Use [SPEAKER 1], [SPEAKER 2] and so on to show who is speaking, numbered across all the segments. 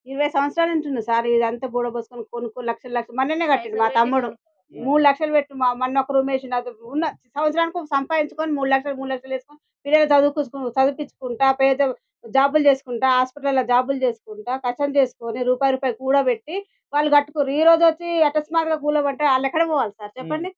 [SPEAKER 1] 20 సంవత్సరాలు ఉంటుండు సార్ ఇదంతా బూడబోసుకొని కొనుక్కొని లక్షలు లక్షలు మొన్ననే కట్టిండు మా తమ్ముడు. 3,00,000 పెట్టి మొన్న ఒక రూమ్ ఏసిండు. అది ఉన్న సంవత్సరానికి సంపాదించుకొని 3,00,000, 3,00,000 ఏసుకొని పిల్లలు చదివిపించుకుంటా, పేద జాబులు చేసుకుంటా, హాస్పిటల్‌లో జాబులు చేసుకుంటా, కష్టం చేసుకొని రూపాయి, రూపాయి కూడబెట్టి వాళ్ళు కట్టుకుర్రు. ఈరోజొచ్చి అకస్మాత్తుగా కూలబడితే ఆళ్ళెక్కడ పోవాలి సార్ చెప్పండి?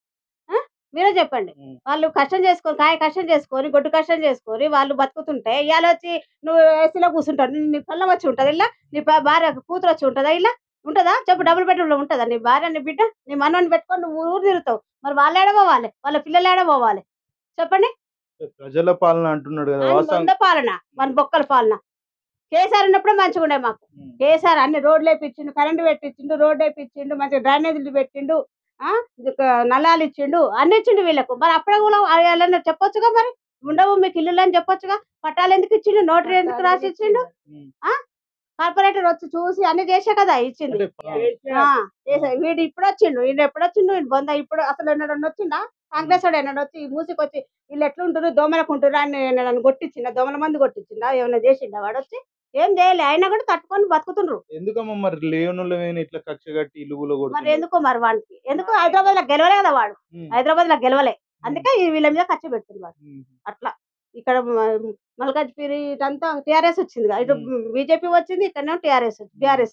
[SPEAKER 1] ఆ! మీరే చెప్పండి. వాళ్ళు కష్టం చేసుకొని, కష్టం చేసుకొని, గొడ్డు కష్టం చేసుకొని వాళ్ళు బతుకుతుంటే ఇయాలొచ్చి నువ్వు ఏసీలో కూర్చుంటావు. నీ పెళ్ళాం వచ్చి ఉంటదా ఇల్ల? నీ భార్య కూతురొచ్చి ఉంటదా ఇల్ల? ఉంటదా? చెప్పు డబుల్ బెడ్‌రూమ్‌లో ఉంటదా నీ భార్య, నీ బిడ్డ? నీ మనవడిని పెట్టుకొని నువ్వు ఊరు తిరుగుతావు. మరి వాళ్ళేడ పోవాలి? వాళ్ళ పిల్లలేడ పోవాలి? చెప్పండి.
[SPEAKER 2] ప్రజల పాలన అంటున్నాడు గదా!
[SPEAKER 1] ఆయన దొంగ పాలన. మన బొక్కల పాలన. కేసీఆర్ ఉన్నప్పుడే మంచిగుండే మాకు. కేసీఆర్ అన్ని రోడ్లేపిచ్చిండు, కరెంట్ పెట్టిచ్చిండు, రోడ్డేపిచ్చిండు, మంచిగా డ్రైనేజీలు పెట్టిండు. ఆ! నల్లాలిచ్చిండు, అన్నీ ఇచ్చిండు వీళ్ళకు. మరి అప్పుడే కూడా ఆళ్ళన్నా చెప్పొచ్చుగా మరి. ఉండవు మీకు ఇల్లులని చెప్పొచ్చుగా. పట్టాలెందుకు ఇచ్చిండు? నోటరీ ఎందుకు రాసిచ్చిండు? ఆ! కార్పొరేటర్ వచ్చి చూసి అన్ని చేసే కదా ఇచ్చింది. ఆ! చేసాడు. వీడు ఇప్పుడొచ్చిండు. ఈయనెప్పుడొచ్చిండు? ఈయన బొంద ఇప్పుడు అసలు ఎన్నడన్నా వచ్చిండా? కాంగ్రెసోడు ఎన్నడన్నా వచ్చి ఈ మూసికొచ్చి ఈళ్ళెట్లుంటుర్రు దోమలకుంటుర్రు అని ఎన్నడన్నా కొట్టిచ్చిండా? దోమల మందు కొట్టిచ్చిండా? ఏమన్నా చేసిండా వాడొచ్చి? ఏం చేయలే. అయినా కూడా తట్టుకొని బతుకుతుండ్రు.
[SPEAKER 2] ఎందుకమ్మా మరి లేనోళ్ళ మీద ఇట్లా కక్ష కట్టి ఇల్లు
[SPEAKER 1] మరి
[SPEAKER 2] కూలగొడుతున్నారు?
[SPEAKER 1] ఎందుకో మరి వానికి. ఎందుకు హైదరాబాద్‌లో గెలవలే కదా వాడు. హైదరాబాద్‌లో గెలవలే. అందుకే వీళ్ళ మీద కక్ష పెడుతున్నాడు. అట్లా. ఇక్కడ మల్కాజ్‌గిరి ఇటంతా టీఆర్ఎస్ వచ్చిందిగా. ఇటు బీజేపీ వచ్చింది. ఇక్కడనేమో టీఆర్ఎస్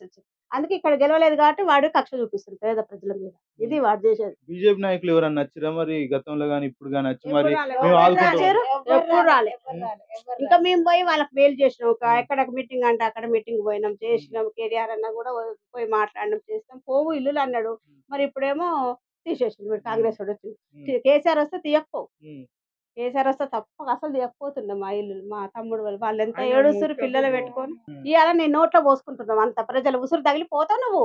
[SPEAKER 1] వచ్చింది. అందుకే ఇక్కడ గెలవలేదు కాబట్టి వాడు కక్ష చూపిస్తుండు పేద ప్రజల మీద. ఇది వాడు చేసేది.
[SPEAKER 2] బీజేపీ నాయకులు ఎవరన్నా నచ్చిరా మరి గతంలో గాని, ఇప్పుడు గాని వచ్చి
[SPEAKER 1] ఎప్పుడు
[SPEAKER 2] మరి
[SPEAKER 1] రాలే.
[SPEAKER 2] మేము
[SPEAKER 1] వచ్చారు? ఎప్పుడు రాలే. ఇంకా మేము పోయి వాళ్ళకి మెయిల్ చేసినాం.
[SPEAKER 2] హ్మ్.
[SPEAKER 1] ఎక్కడ మీటింగ్ అంటే అక్కడ మీటింగ్ పోయినాం, చేసినాం. కేటీఆర్ అన్న కూడా పోయి మాట్లాడినాం, చేసినాం. పోవు ఇల్లులు అన్నాడు. మరి ఇప్పుడేమో తీసేసిండు వీడు కాంగ్రెస్ వాడు వచ్చి. కేసీఆర్ వస్తే తీయకపోవు. కేసీఆర్ వస్తే తప్పక అసలు తీయకపోతుండే మా ఇల్లులు. మా తమ్ముడు వాళ్ళెంత ఏడుస్తుర్రు పిల్లలు పెట్టుకొని. ఇవాళ నీ నోట్లో పోసుకుంటున్నావు అంత ప్రజలు ఉసురు తగిలిపోతావు నువ్వు.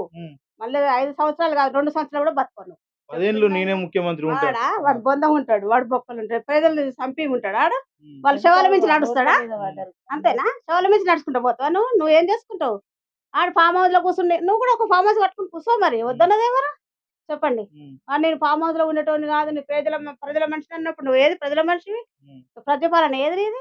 [SPEAKER 1] మళ్ళీ 5 సంవత్సరాలు కాదు 2 సంవత్సరాలు కూడా బతకవు నువ్వు.
[SPEAKER 2] 10 ఏళ్ళు నేనే ముఖ్యమంత్రి ఉంటా.
[SPEAKER 1] వాడు బొందం ఉంటాడు, వాడు బొక్కలు ఉంటాడు, ప్రజలు చంపి ఉంటాడు ఆడు. వాళ్ళ శవాల మించి నడుస్తాడా? అంతేనా? శవాల మించి నడుచుకుంటూ పోతావా నువ్వు? నువ్వేం చేసుకుంటావు? ఆడు ఫామ్ హౌస్ లో కూర్చుండే నువ్వు కూడా ఒక ఫామ్ హౌస్ కట్టుకుని కూర్చో మరి. వద్దన్నది ఎవరు చెప్పండి? నేను ఫామ్ హౌస్ లో ఉండేటోని కాదు, నీ ప్రజల మనిషిని అన్నప్పుడు నువ్వు ఏది ప్రజల మనిషివి? ప్రజాపాలన ఏది నీది?